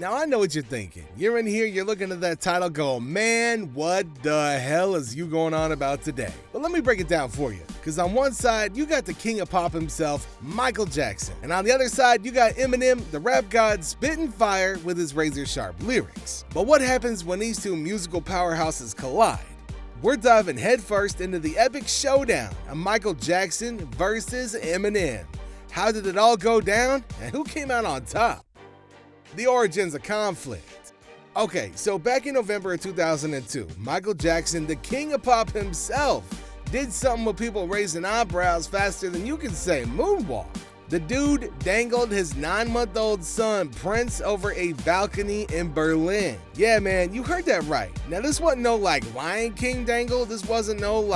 Now I know what you're thinking. You're in here, you're looking at that title going, man, what the hell is you going on about today? But let me break it down for you. Because on one side, you got the king of pop himself, Michael Jackson. And on the other side, you got Eminem, the rap god, spitting fire with his razor-sharp lyrics. But what happens when these two musical powerhouses collide? We're diving headfirst into the epic showdown of Michael Jackson versus Eminem. How did it all go down, and who came out on top? The origins of conflict. Okay, so back in November of 2002, Michael Jackson, the king of pop himself, did something with people raising eyebrows faster than you can say moonwalk. The dude dangled his 9-month-old son, Prince, over a balcony in Berlin. Yeah, man, you heard that right. Now, this wasn't no, Lion King dangle. This wasn't no,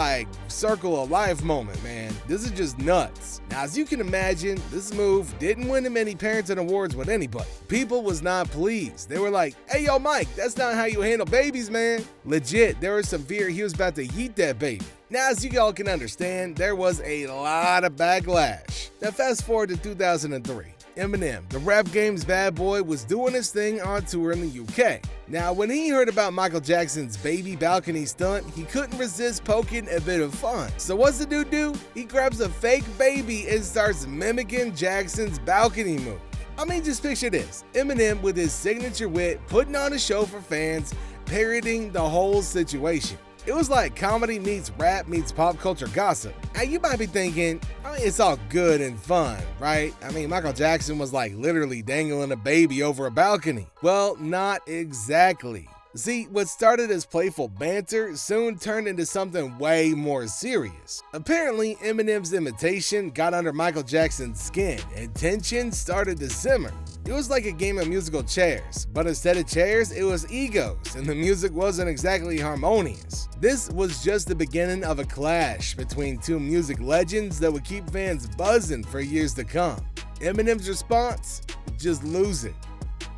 circle of life moment, man. This is just nuts. Now, as you can imagine, this move didn't win him any parenting awards with anybody. People was not pleased. They were like, hey, yo, Mike, that's not how you handle babies, man. Legit, there was some fear he was about to yeet that baby. Now, as you all can understand, there was a lot of backlash. Now, fast forward to 2003. Eminem, the rap game's bad boy, was doing his thing on tour in the UK. Now, when he heard about Michael Jackson's baby balcony stunt, he couldn't resist poking a bit of fun. So what's the dude do? He grabs a fake baby and starts mimicking Jackson's balcony move. I mean, just picture this. Eminem with his signature wit, putting on a show for fans, parodying the whole situation. It was like comedy meets rap meets pop culture gossip. Now you might be thinking, it's all good and fun, right? Michael Jackson was literally dangling a baby over a balcony. Well, not exactly. See, what started as playful banter soon turned into something way more serious. Apparently, Eminem's imitation got under Michael Jackson's skin and tension started to simmer. It was like a game of musical chairs, but instead of chairs, it was egos, and the music wasn't exactly harmonious. This was just the beginning of a clash between two music legends that would keep fans buzzing for years to come. Eminem's response? Just lose it.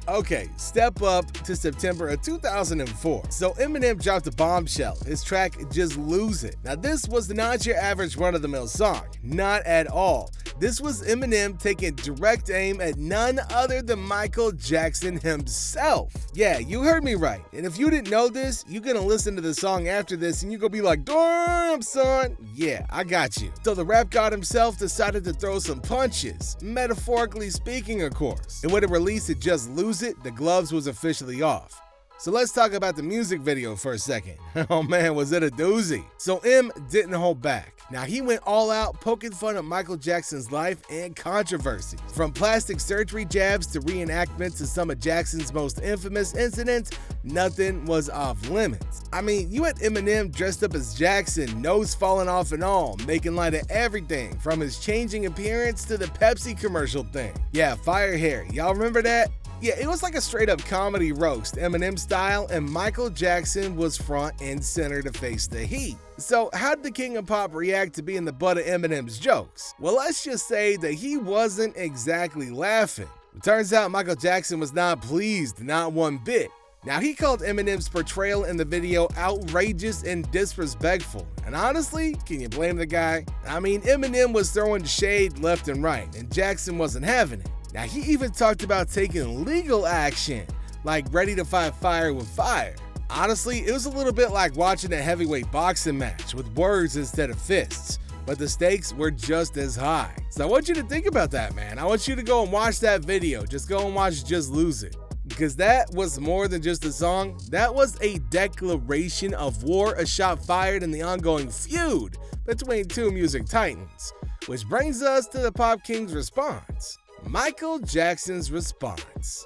Okay, step up to September of 2004. So Eminem dropped a bombshell, his track Just Lose It. Now this was not your average run-of-the-mill song, not at all. This was Eminem taking direct aim at none other than Michael Jackson himself. Yeah, you heard me right. And if you didn't know this, you're gonna listen to the song after this and you're gonna be like, damn son, yeah, I got you. So the rap god himself decided to throw some punches, metaphorically speaking of course. And with a release of Just Lose It, the gloves was officially off. So let's talk about the music video for a second. Oh man, was it a doozy. So M didn't hold back. Now he went all out poking fun at Michael Jackson's life and controversies. From plastic surgery jabs to reenactments of some of Jackson's most infamous incidents, nothing was off limits. You had Eminem dressed up as Jackson, nose falling off and all, making light of everything from his changing appearance to the Pepsi commercial thing. Yeah, fire hair, y'all remember that? Yeah, it was like a straight up comedy roast, Eminem style, and Michael Jackson was front and center to face the heat. So how did the king of pop react to being the butt of Eminem's jokes? Well, let's just say that he wasn't exactly laughing. It turns out Michael Jackson was not pleased, not one bit. Now, he called Eminem's portrayal in the video outrageous and disrespectful. And honestly, can you blame the guy? Eminem was throwing shade left and right, and Jackson wasn't having it. Now, he even talked about taking legal action, like ready to fight fire with fire. Honestly, it was a little bit like watching a heavyweight boxing match with words instead of fists, but the stakes were just as high. So I want you to think about that, man. I want you to go and watch that video. Just go and watch Just Lose It. Because that was more than just a song. That was a declaration of war, a shot fired in the ongoing feud between two music titans. Which brings us to the Pop King's response. Michael Jackson's response.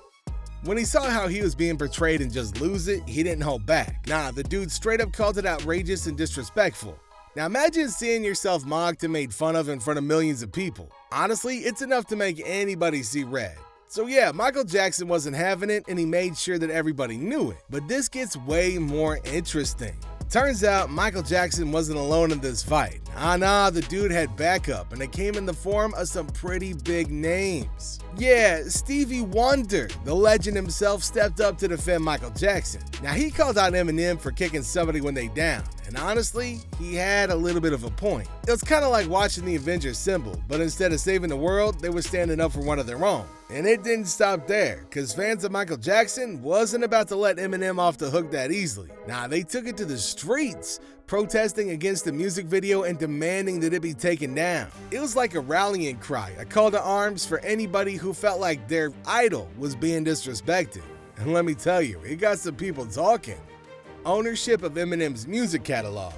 When he saw how he was being portrayed in Just Lose It, he didn't hold back. Nah, the dude straight up called it outrageous and disrespectful. Now imagine seeing yourself mocked and made fun of in front of millions of people. Honestly, it's enough to make anybody see red. So yeah, Michael Jackson wasn't having it and he made sure that everybody knew it. But this gets way more interesting. Turns out Michael Jackson wasn't alone in this fight. Nah, the dude had backup, and it came in the form of some pretty big names. Yeah, Stevie Wonder, the legend himself, stepped up to defend Michael Jackson. Now he called out Eminem for kicking somebody when they down, And honestly, he had a little bit of a point. It was kind of like watching the Avengers symbol, but instead of saving the world, they were standing up for one of their own. And it didn't stop there, because fans of Michael Jackson wasn't about to let Eminem off the hook that easily. Nah, they took it to the streets, protesting against the music video and demanding that it be taken down. It was like a rallying cry, a call to arms for anybody who felt like their idol was being disrespected. And let me tell you, it got some people talking. Ownership of Eminem's music catalog.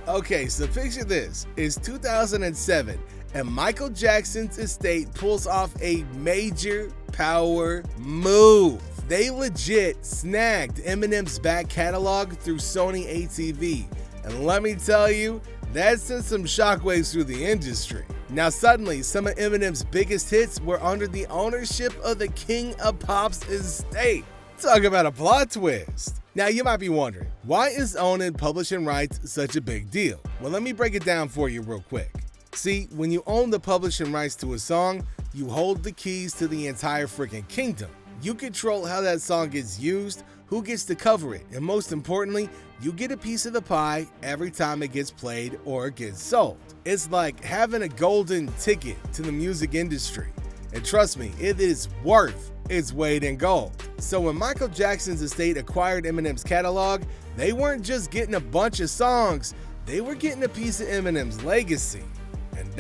Okay, so picture this. It's 2007 and Michael Jackson's estate pulls off a major power move. They legit snagged Eminem's back catalog through Sony ATV. And let me tell you, that sent some shockwaves through the industry. Now suddenly, some of Eminem's biggest hits were under the ownership of the King of Pop's estate. Talk about a plot twist. Now you might be wondering, why is owning publishing rights such a big deal? Well, let me break it down for you real quick. See, when you own the publishing rights to a song, you hold the keys to the entire freaking kingdom. You control how that song gets used, who gets to cover it, and most importantly, you get a piece of the pie every time it gets played or it gets sold. It's like having a golden ticket to the music industry. And trust me, it is worth its weight in gold. So when Michael Jackson's estate acquired Eminem's catalog, they weren't just getting a bunch of songs, they were getting a piece of Eminem's legacy. And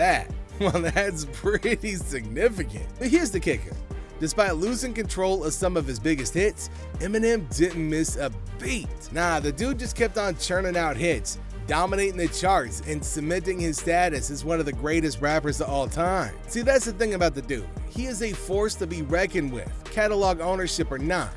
that's pretty significant. But here's the kicker. Despite losing control of some of his biggest hits, Eminem didn't miss a beat. Nah, the dude just kept on churning out hits, dominating the charts, and cementing his status as one of the greatest rappers of all time. See, that's the thing about the dude. He is a force to be reckoned with, catalog ownership or not.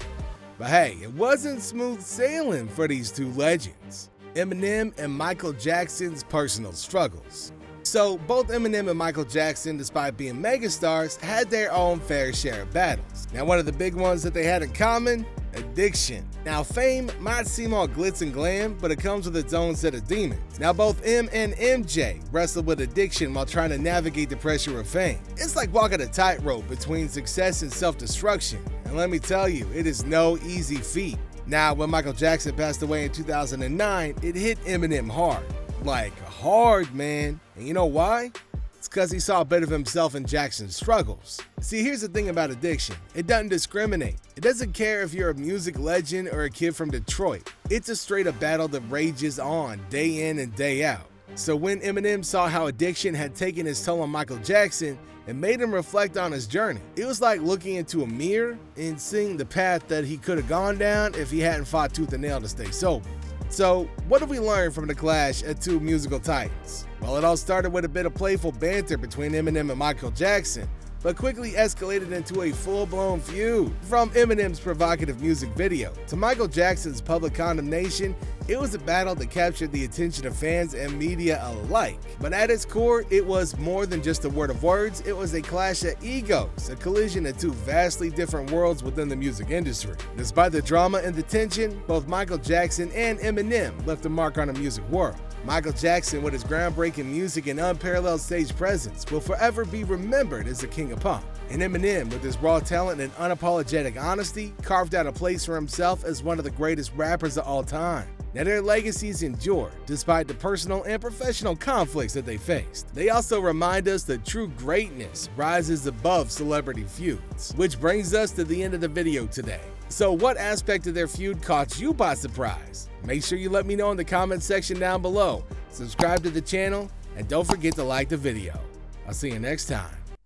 But hey, it wasn't smooth sailing for these two legends. Eminem and Michael Jackson's personal struggles. So both Eminem and Michael Jackson, despite being megastars, had their own fair share of battles. Now one of the big ones that they had in common, addiction. Now fame might seem all glitz and glam, but it comes with its own set of demons. Now both M and MJ wrestled with addiction while trying to navigate the pressure of fame. It's like walking a tightrope between success and self-destruction. And let me tell you, it is no easy feat. Now when Michael Jackson passed away in 2009, it hit Eminem hard. Like hard, man. And you know why? It's because he saw a bit of himself in Jackson's struggles. See, here's the thing about addiction. It doesn't discriminate. It doesn't care if you're a music legend or a kid from Detroit. It's a straight up battle that rages on day in and day out. So when Eminem saw how addiction had taken its toll on Michael Jackson, it made him reflect on his journey. It was like looking into a mirror and seeing the path that he could have gone down if he hadn't fought tooth and nail to stay sober. So, what have we learned from the clash at two musical titans? Well, it all started with a bit of playful banter between Eminem and Michael Jackson, but quickly escalated into a full-blown feud. From Eminem's provocative music video to Michael Jackson's public condemnation, it was a battle that captured the attention of fans and media alike. But at its core, it was more than just a word of words, it was a clash of egos, a collision of two vastly different worlds within the music industry. Despite the drama and the tension, both Michael Jackson and Eminem left a mark on the music world. Michael Jackson, with his groundbreaking music and unparalleled stage presence, will forever be remembered as the king of pop. And Eminem, with his raw talent and unapologetic honesty, carved out a place for himself as one of the greatest rappers of all time. Now their legacies endure, despite the personal and professional conflicts that they faced. They also remind us that true greatness rises above celebrity feuds. Which brings us to the end of the video today. So what aspect of their feud caught you by surprise? Make sure you let me know in the comment section down below. Subscribe to the channel, and don't forget to like the video. I'll see you next time.